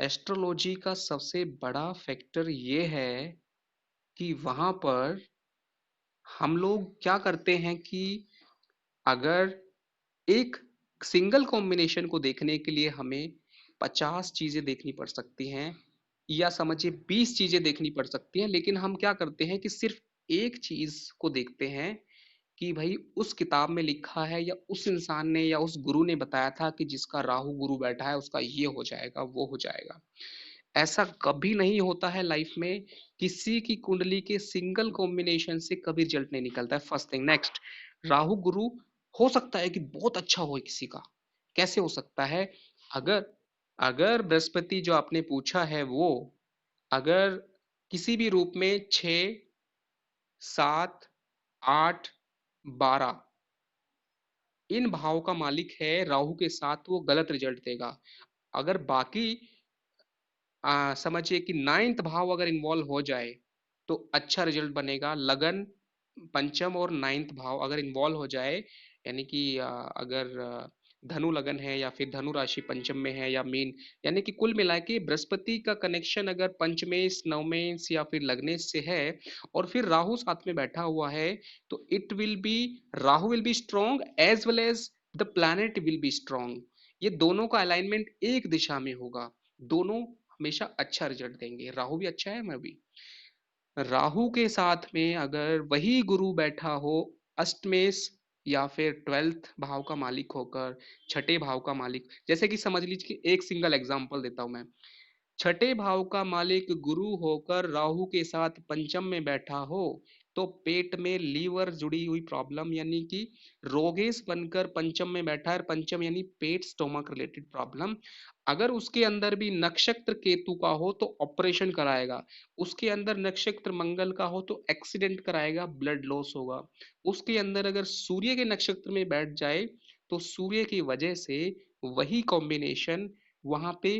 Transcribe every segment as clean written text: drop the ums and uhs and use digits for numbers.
Astrology का सबसे बड़ा फैक्टर ये है कि वहां पर हम लोग क्या करते हैं कि अगर एक सिंगल कॉम्बिनेशन को देखने के लिए हमें 50 चीजें देखनी पड़ सकती हैं या समझिए 20 चीजें देखनी पड़ सकती हैं, लेकिन हम क्या करते हैं कि सिर्फ एक चीज को देखते हैं कि भाई उस किताब में लिखा है या उस इंसान ने या उस गुरु ने बताया था कि जिसका राहु गुरु बैठा है उसका ये हो जाएगा वो हो जाएगा। ऐसा कभी नहीं होता है लाइफ में। किसी की कुंडली के सिंगल कॉम्बिनेशन से कभी रिजल्ट नहीं निकलता है। First thing. नेक्स्ट, राहु गुरु हो सकता है कि बहुत अच्छा हो किसी का। कैसे हो सकता है? अगर अगर बृहस्पति जो आपने पूछा है वो अगर किसी भी रूप में 6, 7, 8, 12 इन भाव का मालिक है राहु के साथ, वो गलत रिजल्ट देगा। अगर बाकी समझिए कि नाइन्थ भाव अगर इन्वॉल्व हो जाए तो अच्छा रिजल्ट बनेगा। लगन, पंचम और नाइन्थ भाव अगर इन्वॉल्व हो जाए, यानी कि अगर धनु लगन है या फिर धनु राशि पंचम में है या मीन, यानी कि कुल मिला के बृहस्पति का कनेक्शन अगर पंचमेश, नवमेश या फिर लग्नेश से है और फिर राहु साथ में बैठा हुआ है, तो it will be, Rahu will be strong as well as the planet will be strong. ये दोनों का अलाइनमेंट एक दिशा में होगा। दोनों हमेशा अच्छा रिजल्ट देंगे। राहु भी अच्छा है, मैं भी। राहु के साथ में अगर वही गुरु बैठा हो अष्टमेश या फिर 12th भाव का मालिक होकर, छठे भाव का मालिक, जैसे कि समझ लीजिए कि एक सिंगल एग्जांपल देता हूं मैं। छठे भाव का मालिक गुरु होकर राहु के साथ पंचम में बैठा हो तो पेट में लीवर जुड़ी हुई प्रॉब्लम, यानी कि रोगेश बनकर पंचम में बैठा है। पंचम यानी पेट, स्टोमक रिलेटेड प्रॉब्लम। अगर उसके अंदर भी नक्षत्र केतु का हो तो ऑपरेशन कराएगा। उसके अंदर नक्षत्र मंगल का हो तो एक्सीडेंट कराएगा, ब्लड लॉस होगा। उसके अंदर अगर सूर्य के नक्षत्र में बैठ जाए तो सूर्य की वजह से वही कॉम्बिनेशन वहां पे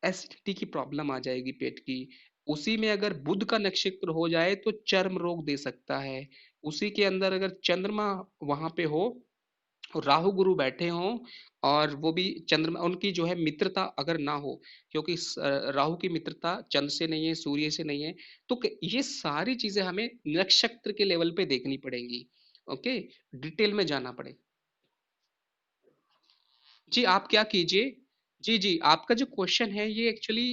एसिडिटी की प्रॉब्लम आ जाएगी पेट की। उसी में अगर बुध का नक्षत्र हो जाए तो चर्म रोग दे सकता है। उसी के अंदर अगर चंद्रमा वहां पे हो, राहु गुरु बैठे हों और वो भी चंद्रमा, उनकी जो है मित्रता अगर ना हो, क्योंकि राहु की मित्रता चंद्र से नहीं है, सूर्य से नहीं है। तो ये सारी चीजें हमें नक्षत्र के लेवल पे देखनी पड़ेंगी। ओके, डिटेल में जाना पड़ेगा। जी आप क्या कीजिए। जी जी, आपका जो क्वेश्चन है ये एक्चुअली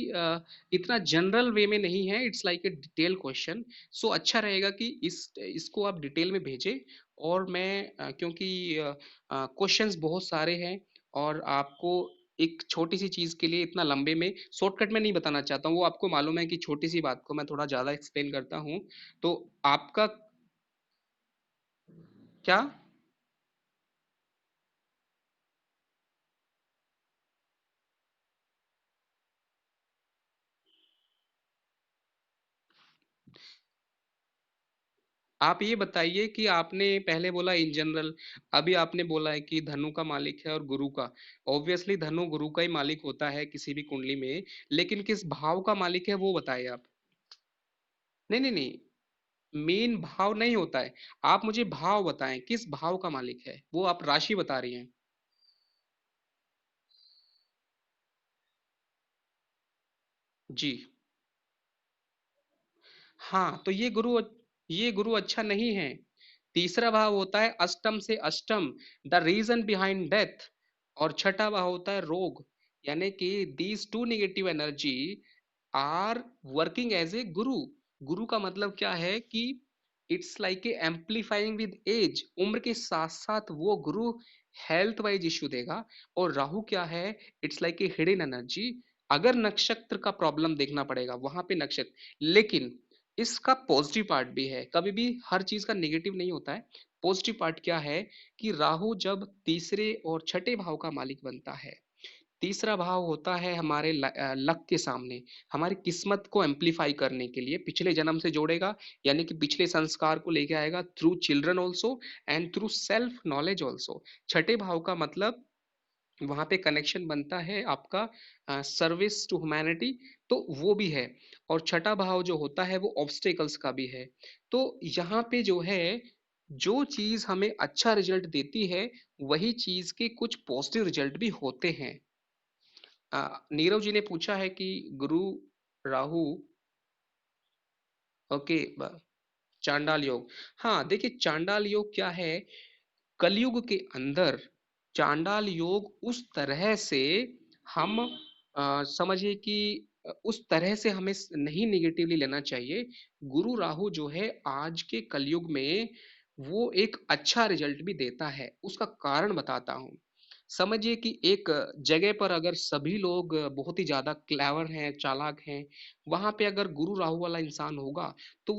इतना जनरल वे में नहीं है, it's like a detail question. So अच्छा रहेगा कि इसको आप डिटेल में भेजें। और मैं क्योंकि क्वेश्चंस बहुत सारे हैं और आपको एक छोटी सी चीज के लिए इतना लंबे में शॉर्टकट में नहीं बताना चाहता हूँ। वो आपको मालूम है कि छोटी सी बात को मैं थोड़ा ज्यादा एक्सप्लेन करता हूँ। तो आपका क्या, आप ये बताइए कि आपने पहले बोला इन जनरल, अभी आपने बोला है कि धनु का मालिक है और गुरु का। ऑब्वियसली धनु गुरु का ही मालिक होता है किसी भी कुंडली में, लेकिन किस भाव का मालिक है वो बताइए आप। नहीं नहीं नहीं, मेन भाव नहीं होता है। आप मुझे भाव बताएं, किस भाव का मालिक है वो, आप राशि बता रही हैं। जी हाँ, तो ये गुरु अच्छा नहीं है। तीसरा भाव होता है अष्टम से अष्टम, द रीजन बिहाइंड डेथ। और छठा भाव होता है रोग। यानी कि these two negative energy are working as a guru. गुरु का मतलब क्या है कि it's like a amplifying with age. उम्र के साथ साथ वो गुरु हेल्थ वाइज इश्यू देगा। और राहु क्या है, it's like A hidden energy. अगर नक्षत्र का प्रॉब्लम देखना पड़ेगा वहां पे नक्षत्र, लेकिन इसका पॉजिटिव पार्ट भी है। कभी भी हर चीज का नेगेटिव नहीं होता है। पॉजिटिव पार्ट क्या है कि राहु जब तीसरे और छठे भाव का मालिक बनता है, तीसरा भाव होता है हमारे लक के सामने, हमारी किस्मत को एम्पलीफाई करने के लिए पिछले जन्म से जोड़ेगा। यानी कि पिछले संस्कार को लेके आएगा through children also and through self knowledge also. छठे भाव का मतलब वहां पे कनेक्शन बनता है आपका सर्विस टू ह्यूमैनिटी, तो वो भी है। और छठा भाव जो होता है वो ऑब्स्टेकल्स का भी है। तो यहाँ पे जो है, जो चीज हमें अच्छा रिजल्ट देती है वही चीज के कुछ पॉजिटिव रिजल्ट भी होते हैं। नीरव जी ने पूछा है कि गुरु राहु, ओके, चांडाल योग। हाँ, देखिए चांडाल योग क्या है, कलयुग के अंदर चांडाल योग उस तरह से हम समझिए कि उस तरह से हमें नहीं निगेटिवली लेना चाहिए। गुरु राहु जो है आज के कलयुग में वो एक अच्छा रिजल्ट भी देता है, उसका कारण बताता हूँ। समझिए कि एक जगह पर अगर सभी लोग बहुत ही ज्यादा क्लेवर हैं, चालाक हैं, वहां पे अगर गुरु राहु वाला इंसान होगा तो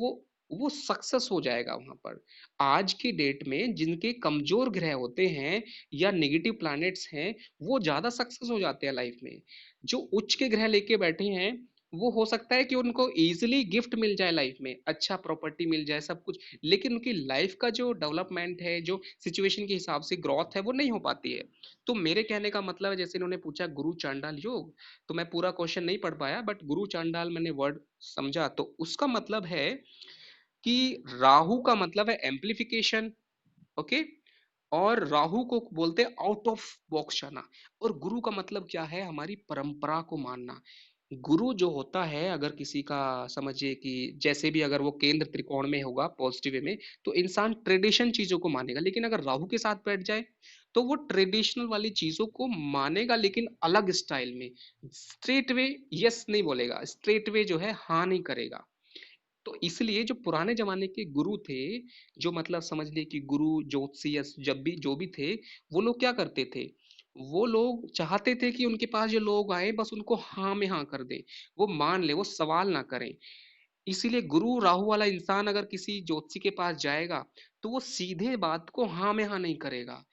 वो सक्सेस हो जाएगा वहां पर। आज की डेट में जिनके कमजोर ग्रह होते हैं या नेगेटिव प्लैनेट्स हैं, वो ज्यादा सक्सेस हो जाते हैं लाइफ में। जो उच्च के ग्रह लेके बैठे हैं, वो हो सकता है कि उनको इजीली गिफ्ट मिल जाए लाइफ में, अच्छा प्रॉपर्टी मिल जाए, सब कुछ, लेकिन उनकी लाइफ का जो डेवलपमेंट है, जो सिचुएशन के हिसाब से ग्रोथ है, वो नहीं हो पाती है। तो मेरे कहने का मतलब है, जैसे इन्होंने पूछा गुरु चांडाल योग, तो मैं पूरा क्वेश्चन नहीं पढ़ पाया, बट गुरु चांडाल मैंने वर्ड समझा, तो उसका मतलब है कि राहु का मतलब है एम्प्लीफिकेशन, ओके, और राहु को बोलते हैं आउट ऑफ बॉक्स जाना। और गुरु का मतलब क्या है, हमारी परंपरा को मानना। गुरु जो होता है, अगर किसी का समझिए कि जैसे भी अगर वो केंद्र त्रिकोण में होगा पॉजिटिव वे में, तो इंसान ट्रेडिशन चीजों को मानेगा, लेकिन अगर राहु के साथ बैठ जाए तो वो ट्रेडिशनल वाली चीजों को मानेगा, लेकिन अलग स्टाइल में। स्ट्रेट वे यस नहीं बोलेगा, स्ट्रेट वे जो है हाँ नहीं करेगा। तो इसलिए जो पुराने जमाने के गुरु थे, जो मतलब समझ लिए कि गुरु ज्योतिषी जब भी जो भी थे, वो लोग क्या करते थे, वो लोग चाहते थे कि उनके पास जो लोग आए बस उनको हाँ में हाँ कर दे, वो मान ले, वो सवाल ना करें। इसीलिए गुरु राहु वाला इंसान अगर किसी ज्योतिषी के पास जाएगा तो वो सीधे बात को हाँ में हाँ नहीं करेगा,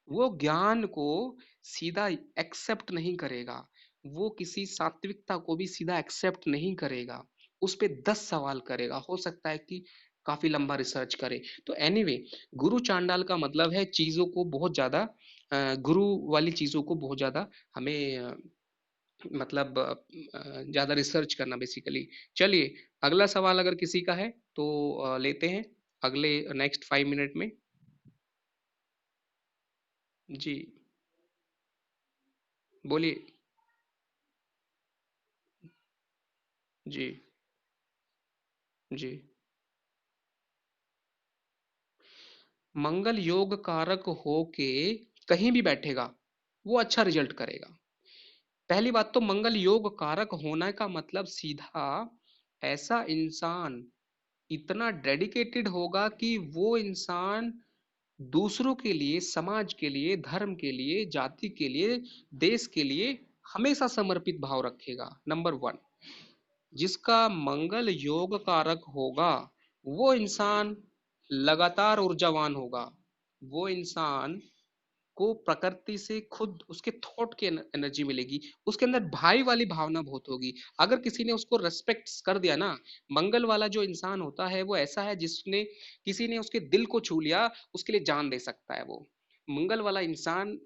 वो ज्ञान को सीधा एक्सेप्ट नहीं करेगा, वो किसी सात्विकता को भी सीधा एक्सेप्ट नहीं करेगा, उस पे 10 सवाल करेगा, हो सकता है कि काफी लंबा रिसर्च करे। तो एनीवे, गुरु चांडाल का मतलब है चीजों को बहुत ज्यादा गुरु वाली चीजों को बहुत ज्यादा हमें मतलब ज्यादा रिसर्च करना बेसिकली। चलिए, अगला सवाल अगर किसी का है तो लेते हैं अगले नेक्स्ट 5 मिनट में। जी, बोलिए। जी। जी। मंगल योग कारक हो के कहीं भी बैठेगा, वो अच्छा रिजल्ट करेगा। पहली बात तो मंगल योग कारक होने का मतलब सीधा ऐसा इंसान इतना डेडिकेटेड होगा कि वो इंसान दूसरों के लिए, समाज के लिए, धर्म के लिए, जाति के लिए, देश के लिए हमेशा समर्पित भाव रखेगा। नंबर वन, जिसका मंगल योग कारक होगा, वो इंसान लगातार ऊर्जावान होगा, वो इंसान को प्रकृति से खुद उसके थॉट की एनर्जी मिलेगी, उसके अंदर भाई वाली भावना बहुत होगी। अगर किसी ने उसको रेस्पेक्ट कर दिया ना, मंगल वाला जो इंसान होता है वो ऐसा है जिसने, किसी ने उसके दिल को छू लिया, उसके लिए जान दे सकता है वो। मंगल वाला इंसान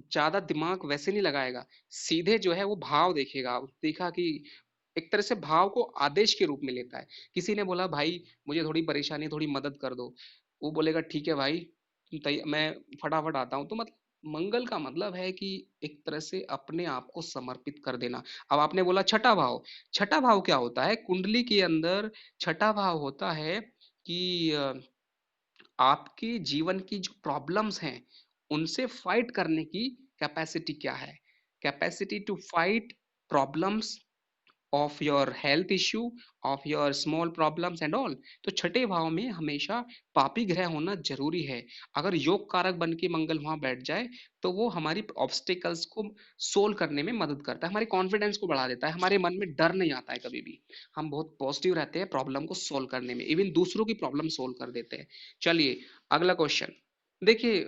ज्यादा दिमाग वैसे नहीं लगाएगा, सीधे जो है वो भाव देखेगा। देखा कि एक तरह से भाव को आदेश के रूप में लेता है। किसी ने बोला भाई मुझे थोड़ी परेशानी, थोड़ी मदद कर दो, वो बोलेगा ठीक है भाई, मैं फटाफट आता हूँ। तो मतलब मंगल का मतलब है कि एक तरह से अपने आप को समर्पित कर देना। अब आपने बोला छठा भाव, छठा भाव क्या होता है कुंडली के अंदर? छठा भाव होता है कि आपके जीवन की जो प्रॉब्लम्स हैं उनसे फाइट करने की कैपेसिटी क्या है, capacity to fight problems of your health issue, of your small problems and all. तो छठे भाव में हमेशा पापी ग्रह होना जरूरी है। अगर योग कारक बन के मंगल वहां बैठ जाए तो वो हमारी ऑब्स्टिकल्स को सोल्व करने में मदद करता है, हमारे कॉन्फिडेंस को बढ़ा देता है, हमारे मन में डर नहीं आता है कभी भी। हम बहुत पॉजिटिव रहते हैं प्रॉब्लम को सोल्व करने में, इवन दूसरों की प्रॉब्लम सोल्व कर देते हैं। चलिए, अगला क्वेश्चन देखिए।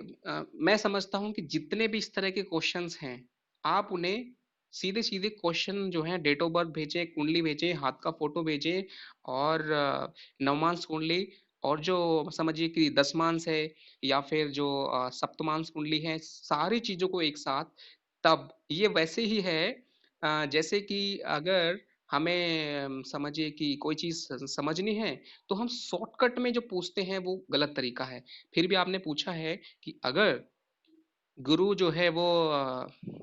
मैं समझता हूं कि जितने भी इस तरह के क्वेश्चंस हैं, आप उन्हें सीधे सीधे क्वेश्चन जो है डेट ऑफ बर्थ भेजें, कुंडली भेजें, हाथ का फोटो भेजें, और नवमांश कुंडली, और जो समझिए कि दसमांश है या फिर जो सप्तमांश कुंडली है, सारी चीजों को एक साथ। तब ये वैसे ही है जैसे कि अगर हमें समझिए कि कोई चीज समझनी है तो हम शॉर्टकट में जो पूछते हैं वो गलत तरीका है। फिर भी आपने पूछा है कि अगर गुरु जो है वो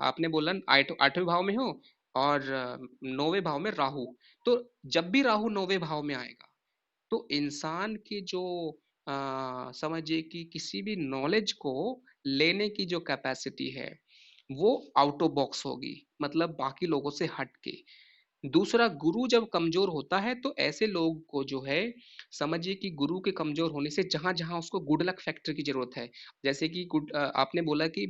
आपने बोला आठवें भाव में हो, और 9वें भाव में राहु। तो जब भी राहु 9वें भाव में आएगा तो इंसान की जो समझिए कि किसी भी नॉलेज को लेने की जो कैपेसिटी है वो आउट ऑफ बॉक्स होगी, मतलब बाकी लोगों से हट के। दूसरा, गुरु जब कमजोर होता है तो ऐसे लोग को जो है, समझिए कि गुरु के कमजोर होने से जहां जहां उसको गुड लक फैक्टर की जरूरत है, जैसे कि आपने बोला कि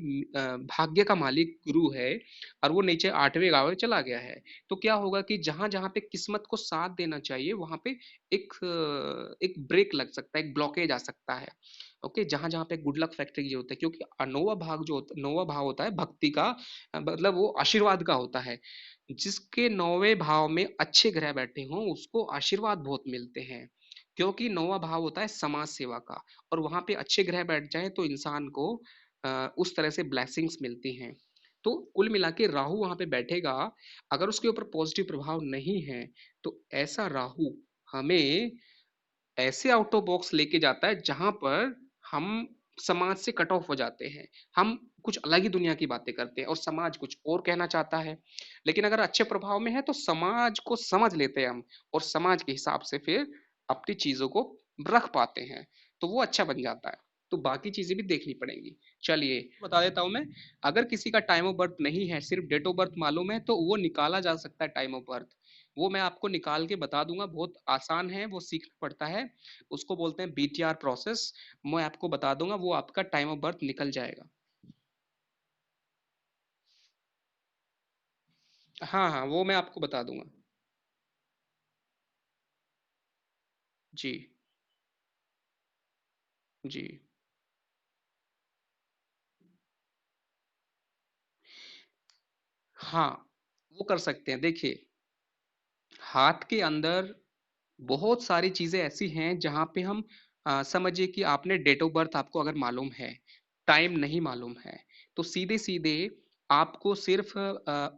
भाग्य का मालिक गुरु है और वो नीचे 8वें गांव में चला गया है, तो क्या होगा कि जहां जहां पे किस्मत को साथ देना चाहिए वहां पे एक ब्रेक लग सकता है, एक ब्लॉकेज आ सकता है। ओके, जहां जहां पे गुड लक फैक्टर की जरूरत है, क्योंकि नौवा भाव होता है भक्ति का, मतलब वो आशीर्वाद का होता है। जिसके 9वें भाव में अच्छे ग्रह बैठे हों उसको आशीर्वाद बहुत मिलते हैं, क्योंकि 9वां भाव होता है समाज सेवा का, और वहां पे अच्छे ग्रह बैठ जाए तो इंसान को उस तरह से ब्लेसिंग्स मिलती हैं। तो कुल मिला के राहु वहां पे बैठेगा, अगर उसके ऊपर पॉजिटिव प्रभाव नहीं है तो ऐसा राहु हमें ऐसे आउट ऑफ बॉक्स लेके जाता है जहां पर हम समाज से कट ऑफ हो जाते हैं। हम कुछ अलग ही दुनिया की बातें करते हैं और समाज कुछ और कहना चाहता है। लेकिन अगर अच्छे प्रभाव में है तो समाज को समझ लेते हैं हम, और समाज के हिसाब से फिर अपनी चीजों को रख पाते हैं, तो वो अच्छा बन जाता है। तो बाकी चीजें भी देखनी पड़ेंगी। चलिए बता देता हूं मैं, अगर किसी का टाइम ऑफ बर्थ नहीं है, सिर्फ डेट ऑफ बर्थ मालूम है, तो वो निकाला जा सकता है टाइम ऑफ बर्थ। वो मैं आपको निकाल के बता दूंगा, बहुत आसान है, वो सीखना पड़ता है। उसको बोलते हैं बीटीआर प्रोसेस। मैं आपको बता दूंगा, वो आपका टाइम ऑफ बर्थ निकल जाएगा। हाँ हाँ, वो मैं आपको बता दूंगा। जी। जी। हाँ, वो कर सकते हैं। देखिए, हाथ के अंदर बहुत सारी चीजें ऐसी हैं जहां पे हम समझिए कि आपने डेट ऑफ बर्थ आपको अगर मालूम है, टाइम नहीं मालूम है, तो सीधे सीधे आपको सिर्फ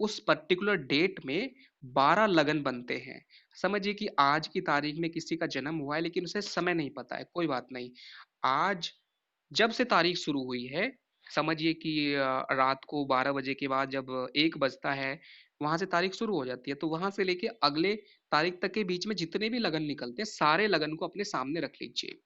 उस पर्टिकुलर डेट में 12 लगन बनते हैं। समझिए कि आज की तारीख में किसी का जन्म हुआ है लेकिन उसे समय नहीं पता है, कोई बात नहीं। आज जब से तारीख शुरू हुई है, समझिए कि रात को 12 बजे के बाद जब 1 बजता है, वहां से तारीख शुरू हो जाती है। तो वहां से लेके अगले तारीख तक के बीच में जितने भी लगन निकलते हैं, सारे लगन को अपने सामने रख लीजिए।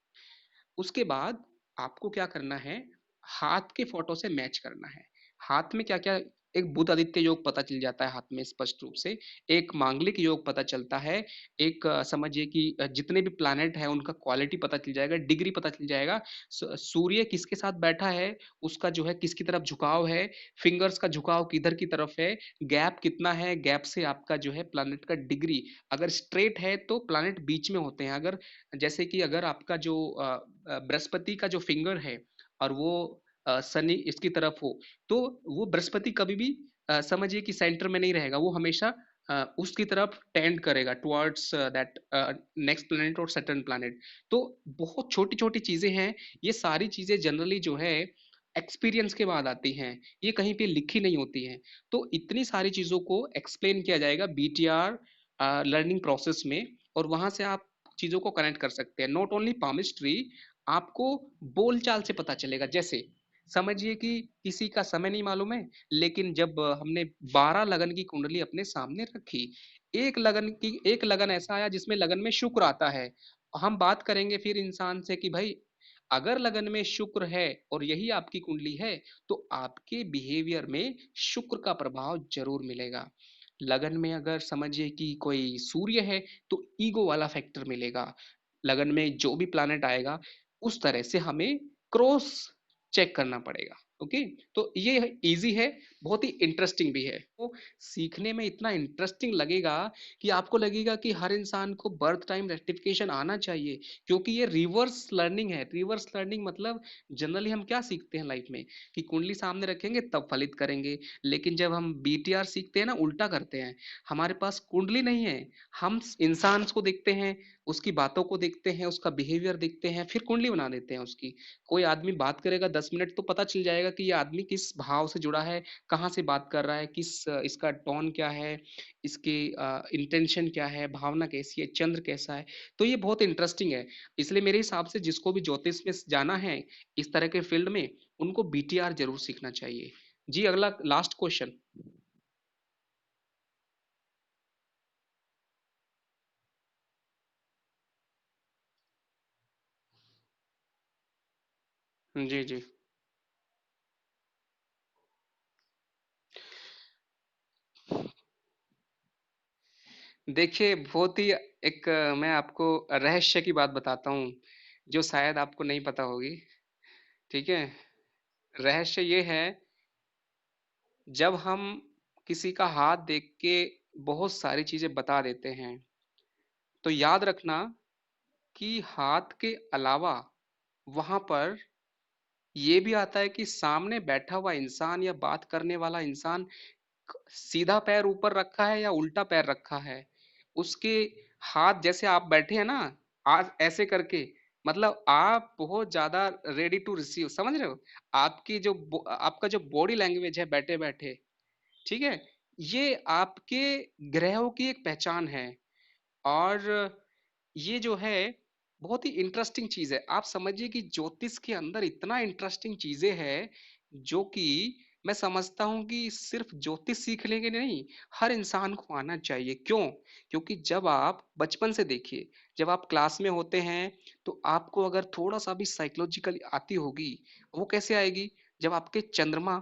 उसके बाद आपको क्या करना है, हाथ के फोटो से मैच करना है। हाथ में क्या क्या, एक बुध आदित्य योग पता चल जाता है हाथ में स्पष्ट रूप से, एक मांगलिक योग पता चलता है, एक समझिए कि जितने भी प्लैनेट है उनका क्वालिटी पता चल जाएगा, डिग्री पता चल जाएगा। सूर्य किसके साथ बैठा है, उसका जो है किसकी तरफ झुकाव है, फिंगर्स का झुकाव किधर की तरफ है, गैप कितना है, गैप से आपका जो है प्लैनेट का डिग्री, अगर स्ट्रेट है तो प्लैनेट बीच में होते हैं। अगर जैसे कि अगर आपका जो बृहस्पति का जो फिंगर है और वो शनि इसकी तरफ हो, तो वो बृहस्पति कभी भी समझिए कि सेंटर में नहीं रहेगा, वो हमेशा उसकी तरफ टेंड करेगा टुवर्ड्स दैट नेक्स्ट प्लेनेट और सैटर्न प्लेनेट। तो बहुत छोटी छोटी चीजें हैं, ये सारी चीजें जनरली जो है एक्सपीरियंस के बाद आती हैं, ये कहीं पे लिखी नहीं होती हैं। तो इतनी सारी चीजों को एक्सप्लेन किया जाएगा बीटीआर लर्निंग प्रोसेस में, और वहां से आप चीजों को कनेक्ट कर सकते हैं। नॉट ओनली पामिस्ट्री, आपको बोलचाल से पता चलेगा। जैसे समझिए कि किसी का समय नहीं मालूम है, लेकिन जब हमने 12 लगन की कुंडली अपने सामने रखी, एक लगन ऐसा आया जिसमें लगन में शुक्र आता है। हम बात करेंगे फिर इंसान से कि भाई, अगर लगन में शुक्र है और यही आपकी कुंडली है, तो आपके बिहेवियर में शुक्र का प्रभाव जरूर मिलेगा। लगन में अगर समझिए कि कोई सूर्य है तो ईगो वाला फैक्टर मिलेगा। लगन में जो भी प्लैनेट आएगा उस तरह से हमें क्रॉस चेक करना पड़ेगा। ओके, तो ये इजी है, बहुत ही इंटरेस्टिंग भी है। तो सीखने में इतना इंटरेस्टिंग लगेगा कि आपको लगेगा कि हर इंसान को बर्थ टाइम रेक्टिफिकेशन आना चाहिए, क्योंकि ये रिवर्स लर्निंग है। रिवर्स लर्निंग मतलब जनरली हम क्या सीखते हैं लाइफ में, कि कुंडली सामने रखेंगे तब फलित करेंगे, लेकिन जब हम बीटीआर सीखते हैं ना, उल्टा करते हैं। हमारे पास कुंडली नहीं है, हम इंसान को देखते हैं, उसकी बातों को देखते हैं, उसका बिहेवियर देखते हैं, फिर कुंडली बना देते हैं उसकी। कोई आदमी बात करेगा 10 मिनट तो पता चल जाएगा कि ये आदमी किस भाव से जुड़ा है, कहाँ से बात कर रहा है, किस इसका टोन क्या है, इसकी इंटेंशन क्या है, भावना कैसी है, चंद्र कैसा है। तो ये बहुत इंटरेस्टिंग है। इसलिए मेरे हिसाब से जिसको भी ज्योतिष में जाना है इस तरह के फील्ड में, उनको बीटीआर जरूर सीखना चाहिए। जी, अगला लास्ट क्वेश्चन। जी जी। देखिए, बहुत ही एक मैं आपको रहस्य की बात बताता हूँ, जो शायद आपको नहीं पता होगी। ठीक है। रहस्य ये है, जब हम किसी का हाथ देख के बहुत सारी चीजें बता देते हैं, तो याद रखना कि हाथ के अलावा वहां पर ये भी आता है कि सामने बैठा हुआ इंसान या बात करने वाला इंसान सीधा पैर ऊपर रखा है या उल्टा पैर रखा है। उसके हाथ जैसे आप बैठे हैं ना, आज ऐसे करके, मतलब आप बहुत ज्यादा रेडी टू रिसीव, समझ रहे हो? आपकी जो आपका जो बॉडी लैंग्वेज है बैठे बैठे, ठीक है, ये आपके ग्रहों की एक पहचान है। और ये जो है बहुत ही इंटरेस्टिंग चीज है। आप समझिए कि ज्योतिष के अंदर इतना इंटरेस्टिंग चीजें हैं, जो कि मैं समझता हूं कि सिर्फ ज्योतिष सीख लेंगे नहीं, हर इंसान को आना चाहिए। क्यों? क्योंकि जब आप बचपन से देखिए, जब आप क्लास में होते हैं, तो आपको अगर थोड़ा सा भी साइकोलॉजिकल आती होगी, वो कैसे आएगी? जब आपके चंद्रमा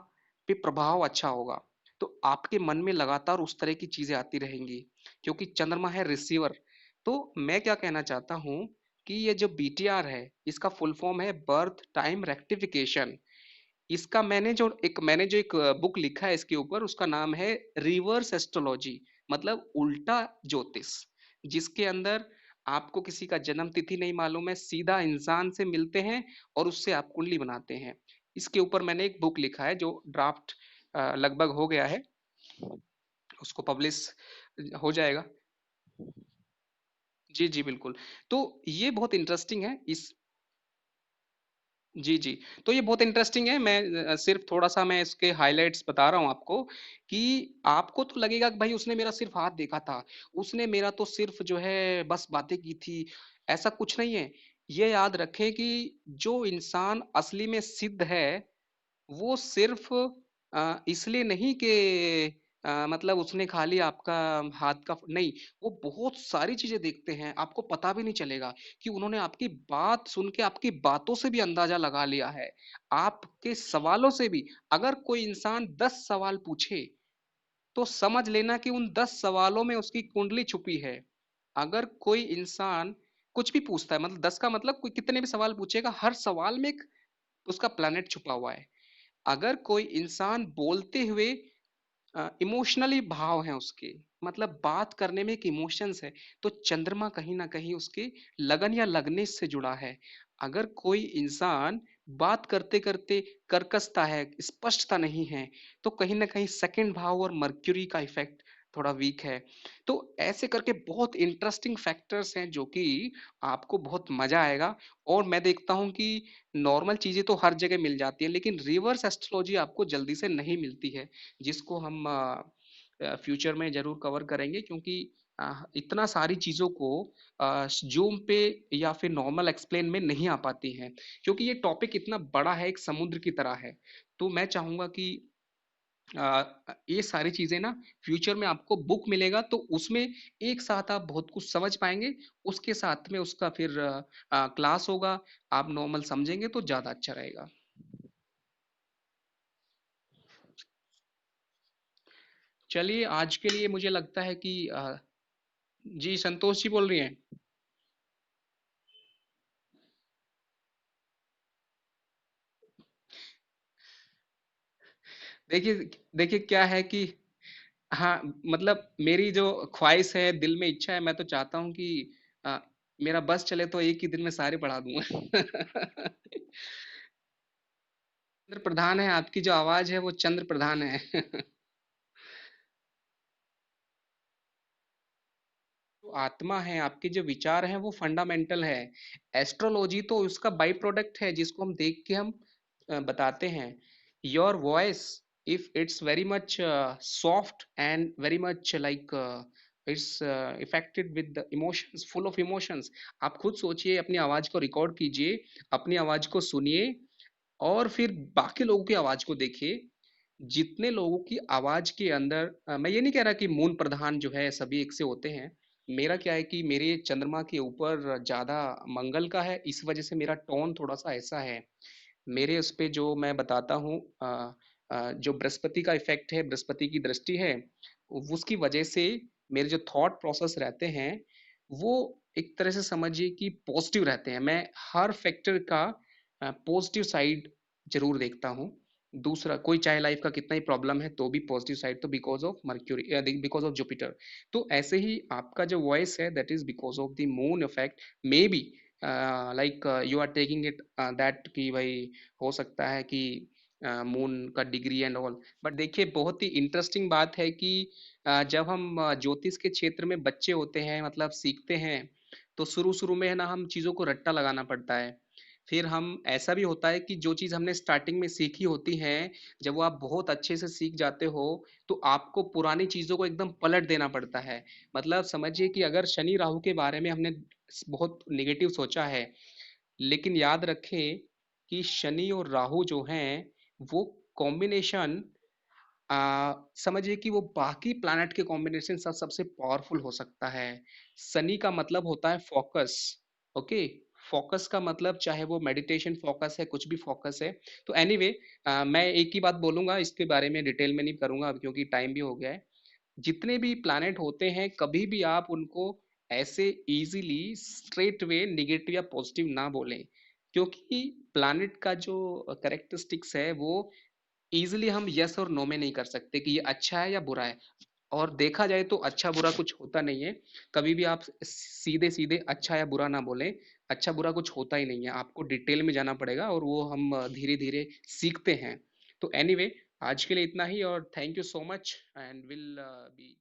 पे प्रभाव अच्छा होगा, तो आपके मन में लगातार उस तरह की चीजें आती रहेंगी, क्योंकि चंद्रमा है रिसीवर। तो मैं क्या कहना चाहता हूँ कि ये जो बीटीआर है, इसका फुल फॉर्म है बर्थ टाइम रेक्टिफिकेशन। इसका मैंने जो एक बुक लिखा है इसके ऊपर, उसका नाम है रिवर्स एस्ट्रोलॉजी, मतलब उल्टा ज्योतिष, जिसके अंदर आपको किसी का जन्म तिथि नहीं मालूम है, सीधा इंसान से मिलते हैं और उससे आप कुंडली बनाते हैं। इसके ऊपर मैंने एक बुक लिखा है, जो ड्राफ्ट लगभग हो गया है, उसको पब्लिश हो जाएगा। जी जी बिल्कुल। तो ये बहुत इंटरेस्टिंग है इस जी जी। तो ये बहुत इंटरेस्टिंग है। मैं सिर्फ थोड़ा सा मैं इसके हाइलाइट्स बता रहा हूँ आपको, कि आपको तो लगेगा कि भाई उसने मेरा सिर्फ हाथ देखा था, उसने मेरा तो सिर्फ जो है बस बातें की थी। ऐसा कुछ नहीं है। ये याद रखें कि जो इंसान असली में सिद्ध है, वो सिर्फ इसलिए नहीं कि मतलब उसने खाली आपका हाथ का नहीं, वो बहुत सारी चीजें देखते हैं, आपको पता भी नहीं चलेगा कि उन्होंने आपकी बात सुन के आपकी बातों से भी अंदाजा लगा लिया है, आपके सवालों से भी। अगर कोई इंसान 10 सवाल पूछे, तो समझ लेना कि उन 10 सवालों में उसकी कुंडली छुपी है। अगर कोई इंसान कुछ भी पूछता है, मतलब 10 का मतलब कोई कितने भी सवाल पूछेगा, हर सवाल में एक उसका प्लैनेट छुपा हुआ है। अगर कोई इंसान बोलते हुए इमोशनली भाव हैं उसके, मतलब बात करने में एक इमोशंस है, तो चंद्रमा कहीं ना कहीं उसके लगन या लगने से जुड़ा है। अगर कोई इंसान बात करते करते कर्कशता है, स्पष्टता नहीं है, तो कहीं ना कहीं सेकंड भाव और मर्क्यूरी का इफेक्ट थोड़ा वीक है। तो ऐसे करके बहुत इंटरेस्टिंग फैक्टर्स हैं, जो कि आपको बहुत मजा आएगा। और मैं देखता हूँ कि नॉर्मल चीजें तो हर जगह मिल जाती है, लेकिन रिवर्स एस्ट्रोलॉजी आपको जल्दी से नहीं मिलती है, जिसको हम फ्यूचर में जरूर कवर करेंगे, क्योंकि इतना सारी चीजों को जूम पे या फिर नॉर्मल एक्सप्लेन में नहीं आ पाती हैं, क्योंकि ये टॉपिक इतना बड़ा है, एक समुद्र की तरह है। तो मैं चाहूंगा कि ये सारी चीजें ना, फ्यूचर में आपको बुक मिलेगा, तो उसमें एक साथ आप बहुत कुछ समझ पाएंगे। उसके साथ में उसका फिर क्लास होगा, आप नॉर्मल समझेंगे तो ज्यादा अच्छा रहेगा। चलिए, आज के लिए मुझे लगता है कि जी संतोष जी बोल रही हैं? देखिए, देखिए क्या है कि हाँ, मतलब मेरी जो ख्वाहिश है, दिल में इच्छा है, मैं तो चाहता हूँ कि अ, मेरा बस चले तो एक ही दिन में सारे पढ़ा दूंगा। चंद्र प्रधान है, आपकी जो आवाज है वो चंद्र प्रधान है। जो आत्मा है, आपके जो विचार हैं, वो फंडामेंटल है। एस्ट्रोलॉजी तो उसका बाई प्रोडक्ट है, जिसको हम देख के हम बताते हैं। Your voice, if it's very much soft and very much like it's affected with emotions, full of emotions, आप खुद सोचिए, अपनी आवाज को रिकॉर्ड कीजिए, अपनी आवाज को सुनिए, और फिर बाकी लोगों की आवाज को देखिए। जितने लोगों की आवाज के अंदर मैं ये नहीं कह रहा कि मूल प्रधान जो है सभी एक से होते हैं। मेरा क्या है कि मेरे चंद्रमा के ऊपर ज्यादा मंगल का है, इस वजह से मेरा टोन थोड़ा सा ऐसा है। मेरे उस पे जो मैं बताता हूँ, जो बृहस्पति का इफेक्ट है, बृहस्पति की दृष्टि है, उसकी वजह से मेरे जो थॉट प्रोसेस रहते हैं वो एक तरह से समझिए कि पॉजिटिव रहते हैं। मैं हर फैक्टर का पॉजिटिव साइड जरूर देखता हूँ। दूसरा, कोई चाहे लाइफ का कितना ही प्रॉब्लम है तो भी पॉजिटिव साइड, तो because of Mercury, because of Jupiter. तो ऐसे ही आपका जो वॉइस है that is because of the moon effect. Maybe like you are taking it that कि भाई हो सकता है कि मून का डिग्री एंड ऑल। बट देखिए, बहुत ही इंटरेस्टिंग बात है कि जब हम ज्योतिष के क्षेत्र में बच्चे होते हैं, मतलब सीखते हैं, तो शुरू शुरू में है ना, हम चीज़ों को रट्टा लगाना पड़ता है। फिर हम, ऐसा भी होता है कि जो चीज़ हमने स्टार्टिंग में सीखी होती है, जब वो आप बहुत अच्छे से सीख जाते हो, तो आपको पुरानी चीज़ों को एकदम पलट देना पड़ता है। मतलब समझिए कि अगर शनि राहु के बारे में हमने बहुत नेगेटिव सोचा है, लेकिन याद रखें कि शनि और राहु जो हैं, वो कॉम्बिनेशन, समझिए कि वो बाकी प्लैनेट के कॉम्बिनेशन से सबसे पावरफुल हो सकता है। शनि का मतलब होता है फोकस। ओके, फोकस का मतलब चाहे वो मेडिटेशन फोकस है, कुछ भी फोकस है। तो एनीवे, मैं एक ही बात बोलूंगा, इसके बारे में डिटेल में नहीं करूंगा अब क्योंकि टाइम भी हो गया है। जितने भी प्लैनेट होते हैं, कभी भी आप उनको ऐसे इजीली स्ट्रेट वे निगेटिव या पॉजिटिव ना बोलें, क्योंकि प्लैनेट का जो करेक्टरिस्टिक्स है वो इजीली हम यस और नो में नहीं कर सकते कि ये अच्छा है या बुरा है। और देखा जाए तो अच्छा बुरा कुछ होता नहीं है। कभी भी आप सीधे सीधे अच्छा या बुरा ना बोलें। अच्छा बुरा कुछ होता ही नहीं है, आपको डिटेल में जाना पड़ेगा और वो हम धीरे धीरे सीखते हैं। तो एनीवे, आज के लिए इतना ही, और thank you so much and will be